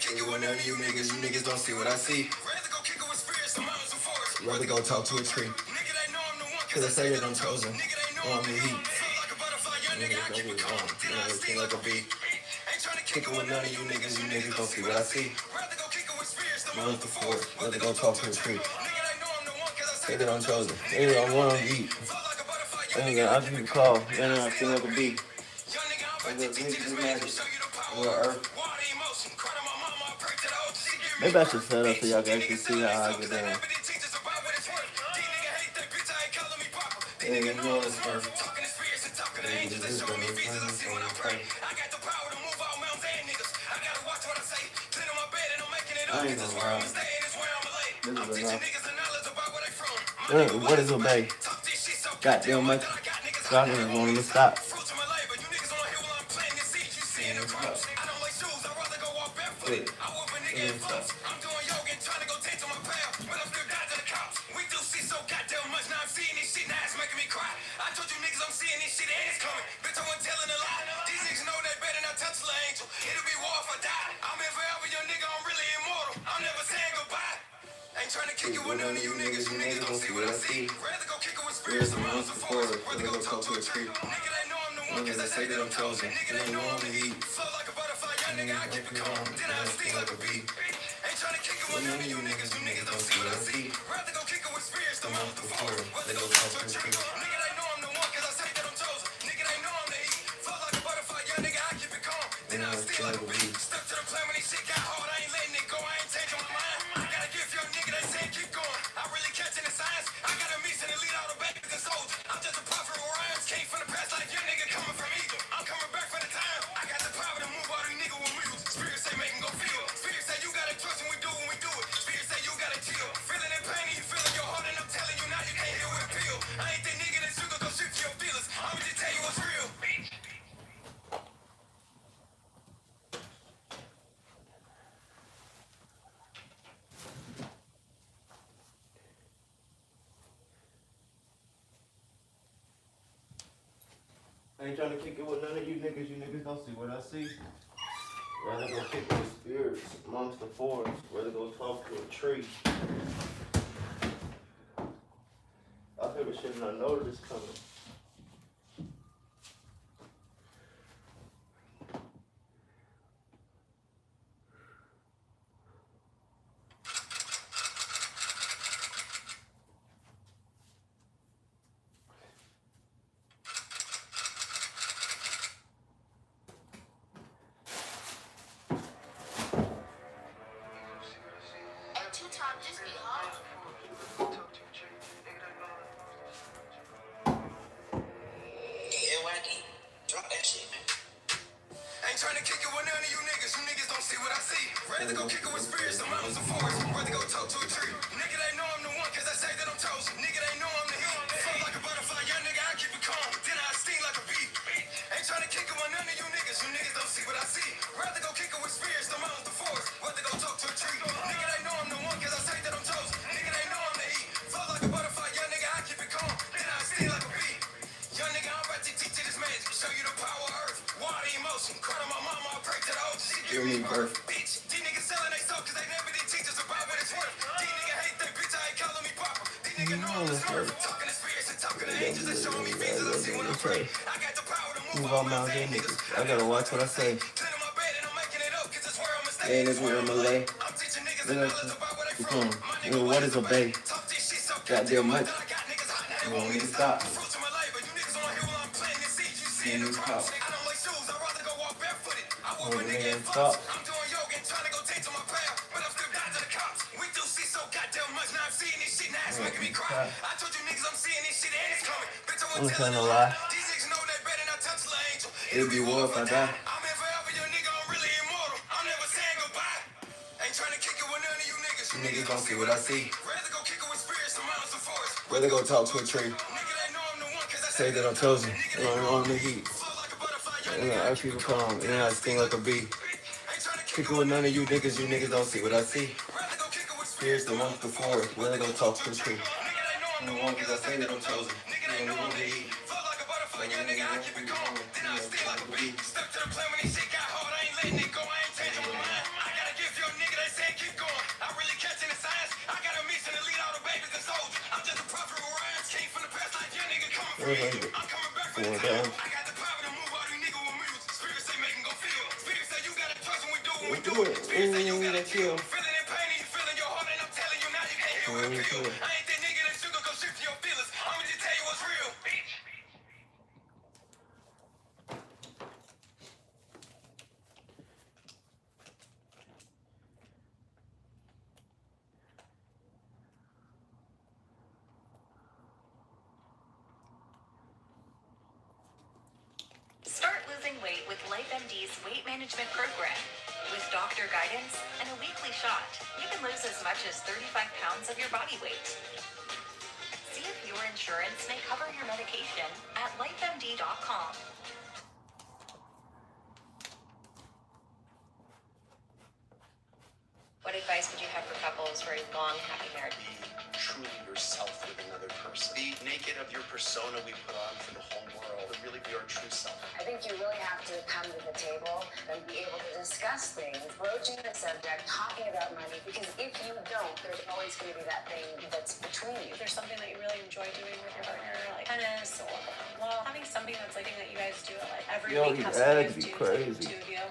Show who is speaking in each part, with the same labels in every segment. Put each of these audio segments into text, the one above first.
Speaker 1: kick it with none of you niggas. You niggas don't see what I see. Rather go kick it with spirits, the mountains of forest. Rather go talk to a tree. Nigga, they know I'm the one, cause I say that I'm chosen. Nigga, they know I'm the heat. Feel like a butterfly, young nigga, I keep it calm. Then I sting like a bee. Ain't trying to kick it with none of you niggas. You niggas don't see what I see. Rather go kick it with spirits, the mountains of forest. Rather go talk to a tree. Nigga, they know I'm the one, cause I say that I'm chosen. Nigga, I'm one on the heat. Nigga, I keep it calm. Then I sting like a bee. Maybe I should set up so y'all can actually see how I get down. Hey, you know this first. Hey, this is gonna be fun. I ain't gonna lie. This is enough. What is obey? Goddamn much. God niggas want him to stop. Wait. I'm doing yoga and trying to go take to my path, but I'm still down to the cops. We do see so goddamn much. Now I'm seeing this shit, now it's making me cry. I told you niggas I'm seeing this shit and it's coming. Bitch, I wasn't telling a lie. These niggas know they better not touch the angel. It'll be war if I die. I'm in forever, young nigga, I'm really immortal. I'm never saying goodbye. Ain't trying to kick it with none of you niggas. You niggas don't see what I see. Rather go kick it with spirits, the mountains of forest. Rather go talk to a tree. Nigga, they know I'm the one, cause I say that I'm chosen. Nigga, they know I'm the heat. Flow like a butterfly, young nigga, I keep it calm. Then I sting like a bee. Ain't trying to kick it with none of you niggas. You niggas don't see what I see. Rather go kick it with spirits, the mountains of forest. Rather go talk to a tree. Nigga, they know I'm the one, cause I say that I'm chosen. Nigga, they know I'm the heat. Flow like a butterfly, young nigga, I keep it calm. Then I sting like a bee. Stuck to the plan when this shit got hard. I ain't letting it go. I ain't changing my mind. I got a gift, young nigga. They say keep going. I really catching the signs. I got a mission to lead all the babies and souls. I'm just a prophet of rhymes. Came from the past like young nigga coming from Eagle. I'm coming back for the time. I got the power to move all these niggas with wheels. Spirit say make 'em go feel. Spirit say you gotta trust when we do when we do it. Spirit say you gotta chill. Feeling in pain and you feeling your heart and I'm telling you now you can't hear with a pill. I ain't that nigga that sugar go shoot to your feelings. I'ma just tell you what's real. I ain't trying to kick it with none of you niggas. You niggas don't see what I see. Rather go kick it with spirits amongst the forest. Rather go talk to a tree. I feel the shit and I know that it's coming. Ain't trying to kick it with none of you niggas. You niggas don't see what I see. Rather go kick it with spirits, the mountains of forest. Rather go talk to a tree. Nigga, they know I'm the one, cause I say that I'm chosen. Nigga, they know I'm the heat. Flow like a butterfly, young nigga, I keep it calm. Then I sting like a bee. Ain't trying to kick it with none of you niggas. You niggas don't see what I see. Rather go kick it with spirits, the mountains of forest. Rather go talk to a tree. Nigga, they know I'm the one, cause I say that I'm chosen. Nigga, they know I'm the heat. Flow like a butterfly, young nigga, I keep it calm. Then I sting like a bee. Young nigga, I'm about to teach you this magic. Show you the power of earth. Water emotion. Cry to my mama, I pray to the old. She give me birth. Bitch, these niggas selling they soul cause they never did teach us about what it's worth. These niggas hate that bitch, I ain't calling me papa. These niggas know I'm the smurf. Talking to spirits and talking to angels. They showing me visas, I see when I pray. I got the power to move all my niggas. I gotta watch what I say. Cleaning my bed and I'm making it up cause it's where I'ma stay. Yeah, that's where I'ma lay. I'm teaching niggas the knowledge about where they from. My nigga, what is obey? Talk this shit so goddamn much. You want me to stop? Seeing new cops. I don't like shoes, I'd rather go walk barefooted. I want a nigga and fuck. I'm doing yoga and trying to go take to my path, but I'm still down to the cops. We do see so goddamn much, now I'm seeing this shit, now it's making me cry. I told you niggas I'm seeing this shit and it's coming. Bitch, I wasn't telling a lie. These niggas know they better not touch the angel. It'll be war if I die. I'm in forever, young nigga, I'm really immortal. I'm never saying goodbye. Ain't trying to kick it with none of you niggas. You niggas don't see what I see. Rather go kick it with spirits, the mountains of forest. Rather go talk to a tree. Say that I'm chosen, and I'm on the heat. And I keep it calm, and I sting like a bee. Kick it with none of you niggas don't see what I see. Here's the one before, where they go talk to the tree. I'm the one cause I say that I'm chosen, and I'm on the heat. And I keep it calm, then I sting like a bee. Stuck to the plan when this shit got hard, I ain't letting it go, I ain't changing my mind. I gotta give you came from the past like young nigga coming for you. I'm coming back for the kill. I got the power to move all these niggas with music. Spirit say make 'em go feel. Spirit say you gotta trust when we do what we do it. Spirit say you gotta kill. Feeling in pain and you feeling your heart and I'm telling you now you can't hear with a pill. I ain't that nigga that sugar go shift your feelings. I'ma just tell you what's real, bitch.
Speaker 2: Start losing weight with LifeMD's weight management program. With doctor guidance and a weekly shot, you can lose as much as 35 pounds of your body weight. See if your insurance may cover your medication at lifemd.com. What advice would you have for couples for a long, happy marriage?
Speaker 3: Be truly yourself with another person. Be naked of your persona we put on for the whole world, and really be our true self.
Speaker 4: I think you really have to come to the table and be able to discuss things, broaching the subject, talking about money, because if you don't, there's always going to be that thing that's between you.
Speaker 5: If there's something that you really enjoy doing with your partner, like tennis, or well, having something that's like that you guys do like every week, have something you guys do, like the two of you.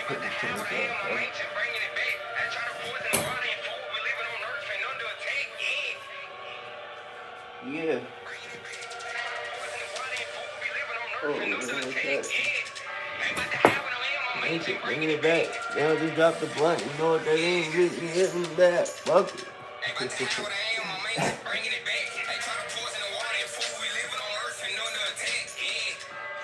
Speaker 1: Bringing it back. I try to poison the water and food. We're living on Earth and under attack.
Speaker 6: Yeah.
Speaker 1: Bringing it back. Poison the water and food. We're living on Earth and under attack. Ain't about to have what I am. I'm ancient.
Speaker 6: Bringing it back. Now just drop the blunt. You know what that is? Hit me back. Fuck it.
Speaker 1: Ain't about to have what I am. I'm ancient. Bringing it back. They try to poison the water and food. We're living on Earth and under attack.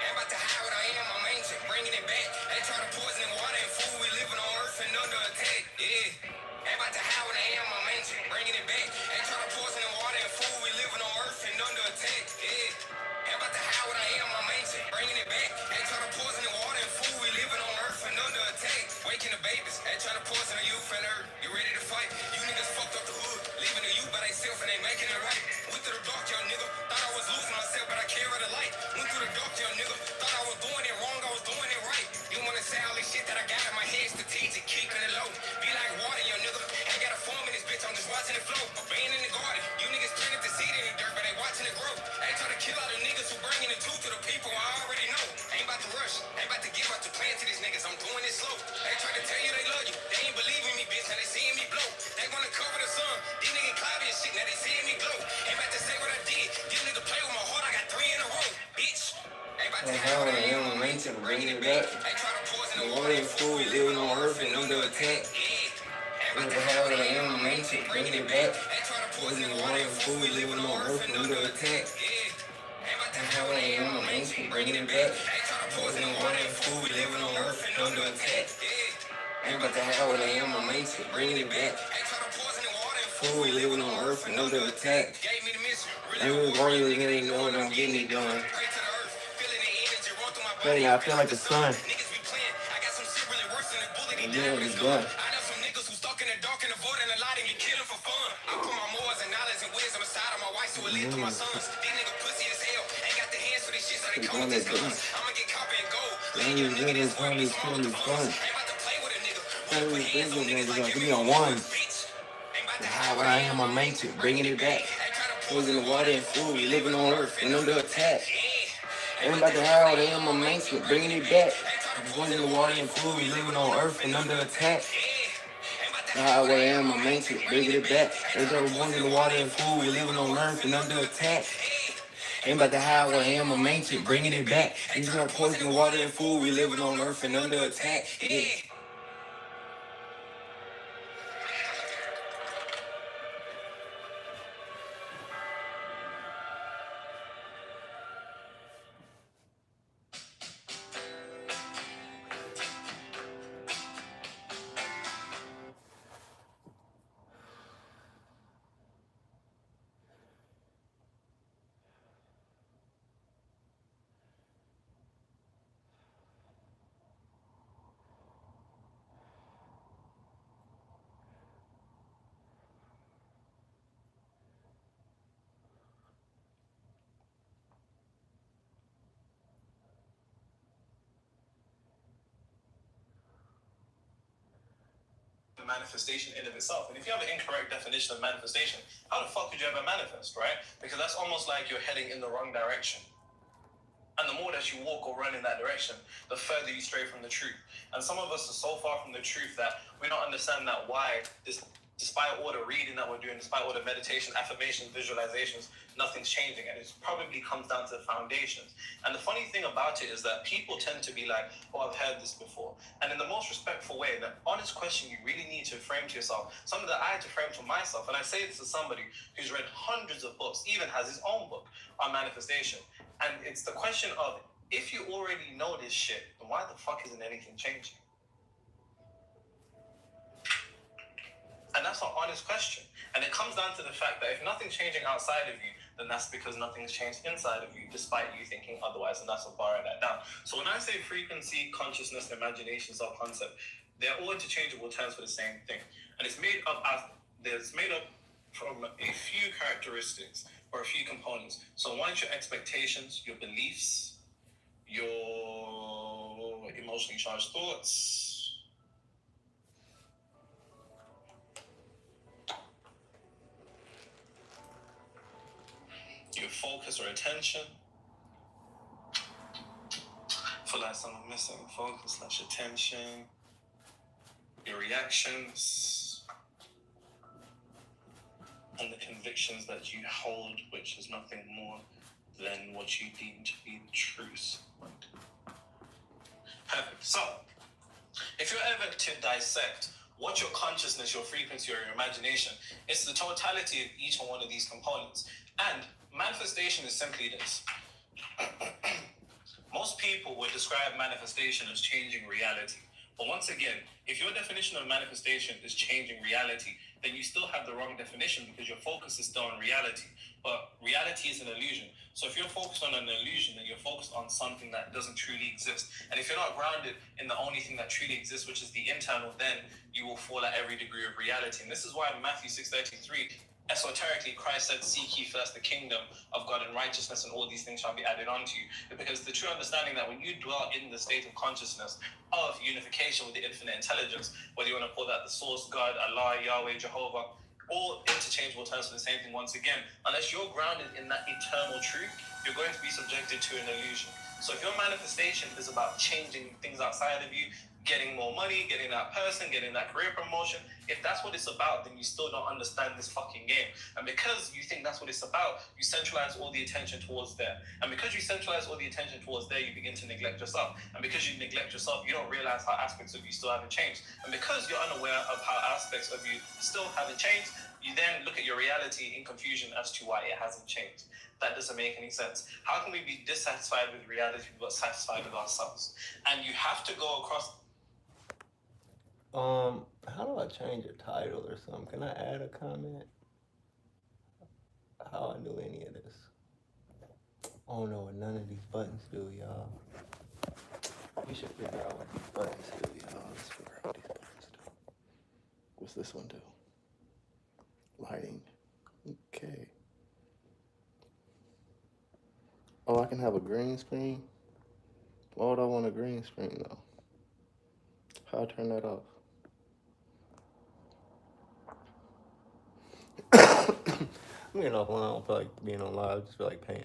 Speaker 1: Ain't about to have what I am. I'm ancient. Bringing it back. They try to poison the water and food. We're living on Earth and under attack. Ain't about to have what I am. I'm ancient. Bringing it back. They try to poison the water and food. We're living on Earth and under attack. Ain't about to have what I am. I'm ancient. Bringing it back. They try to poison the water and food. We're living on Earth and under attack. Waking the babies. They try to poison the youth and Earth. You ready to fight? You niggas fucked up the hood. Leaving the youth by themselves and they making it right. Went through the dark, young nigga. Thought I was losing myself, but I carry the light. Went through the dark, young nigga. Thought I was doing it wrong, I was doing it right. You wanna say all this shit that I got in my head, strategic, keeping it low. Be like water, young nigga. Ain't got a form in this bitch, I'm just watching it flow. Being in the garden, you niggas planted the seed in the dirt, but they watching it grow. They try to kill all the niggas who bringing the truth to the people I already know. Ain't about to rush, ain't about to give up the plan to these niggas, I'm doing it slow. They try to tell you they love you, they ain't believing me, bitch, now they seeing me blow. They wanna cover the sun, these niggas cloudy and shit, now they seeing me glow. Ain't about to say what I did, these niggas play with my heart, I got 3 in a row, bitch. Ain't about to have what I am, I'm ancient, bringing it back. They try to poison the water and food, we living on Earth and under attack. Ain't about to have what I am, I'm ancient, bringing it back. They try to poison the water and food, we living on Earth and under attack. Ain't about to have what I am, I'm ancient, bringing it back. They try to poison the water and food, we living on Earth and under attack. Ain't about to have what I am, I'm ancient, bringing it back. They try to poison the water and food, we living on Earth and under attack. Gave me the mission, really warrior, nigga, know what I'm getting it done. Pray to the earth, feeling the energy run through my body.
Speaker 6: Yeah, I feel like the sun.
Speaker 1: Niggas be playing, I got some shit really worse than a bullet. He
Speaker 6: Yeah,
Speaker 1: died with his
Speaker 6: it's
Speaker 1: gun.
Speaker 6: done.
Speaker 1: I know some niggas who stuck in the dark and avoiding a lot and be killing for fun. I put my morals and knowledge and wisdom aside of my wife so it lead to my sons. These niggas pussy as hell, ain't got the hands for this shit so they come with these guns. I'ma get copper and gold. Lean your nigga this one, this killing these guns. Ain't about to play with a nigga. Run put hands on niggas like give me a one. Bitch. Ain't about to have what I am, I'm ancient, bringing it back. Poison the water and food, we living on Earth and under attack. Ain't about to have what I am, I'm ancient, bringing it back. Poison the water and food, we living on Earth and under attack. How I am, I'm ancient, bringing it back. Ain't about to poison the water and food, we living on Earth and under attack. Ain't about to hide what I am, I'm ancient, bringing it back. Ain't about to poison the water and food, we living on Earth and under attack. Yeah.
Speaker 7: manifestation in of itself. And if you have an incorrect definition of manifestation, how the fuck could you ever manifest, right? Because that's almost like you're heading in the wrong direction. And the more that you walk or run in that direction, the further you stray from the truth. And some of us are so far from the truth that we don't understand that why, despite all the reading that we're doing, despite all the meditation, affirmations, visualizations, nothing's changing. And it probably comes down to the foundations. And the funny thing about it is that people tend to be like, oh, I've heard this before. And in the most respectful way, the honest question you really need to frame to yourself, something that I had to frame to myself, and I say this to somebody who's read hundreds of books, even has his own book on manifestation. And it's the question of, if you already know this shit, then why the fuck isn't anything changing? And that's an honest question. And it comes down to the fact that if nothing's changing outside of you, then that's because nothing's changed inside of you, despite you thinking otherwise. And that's what barring that down. So when I say frequency, consciousness, imagination, self-concept, they're all interchangeable terms for the same thing. And it's made up from a few characteristics or a few components. So one is your expectations, your beliefs, your emotionally charged thoughts, your focus or attention. I feel like something missing. Focus / attention, your reactions, and the convictions that you hold, which is nothing more than what you deem to be the truth. Perfect. So, if you're ever to dissect what's your consciousness, your frequency, or your imagination, it's the totality of each one of these components. And manifestation is simply this. Most people would describe manifestation as changing reality. But once again, if your definition of manifestation is changing reality, then you still have the wrong definition because your focus is still on reality. But reality is an illusion. So if you're focused on an illusion, then you're focused on something that doesn't truly exist. And if you're not grounded in the only thing that truly exists, which is the internal, then you will fall at every degree of reality. And this is why in Matthew 6:33, esoterically, Christ said, seek ye first the kingdom of God and righteousness, and all these things shall be added unto you. Because the true understanding that when you dwell in the state of consciousness of unification with the infinite intelligence, whether you want to call that the source, God, Allah, Yahweh, Jehovah, all interchangeable terms for the same thing once again, unless you're grounded in that eternal truth, you're going to be subjected to an illusion. So if your manifestation is about changing things outside of you, getting more money, getting that person, getting that career promotion, if that's what it's about, then you still don't understand this fucking game. And because you think that's what it's about, you centralize all the attention towards there. And because you centralize all the attention towards there, you begin to neglect yourself. And because you neglect yourself, you don't realize how aspects of you still haven't changed. And because you're unaware of how aspects of you still haven't changed, you then look at your reality in confusion as to why it hasn't changed. That doesn't make any sense. How can we be dissatisfied with reality but satisfied with ourselves? And you have to go across.
Speaker 6: How do I change a title or something? Can I add a comment? How I do any of this? I don't know what none of these buttons do, y'all. We should figure out what these buttons do, y'all. Let's figure out what these buttons do. What's this one do? Lighting. Okay. Oh, I can have a green screen? Why would I want a green screen, though? How I turn that off? I'm getting offline. I don't feel like being on live. I just feel like paying.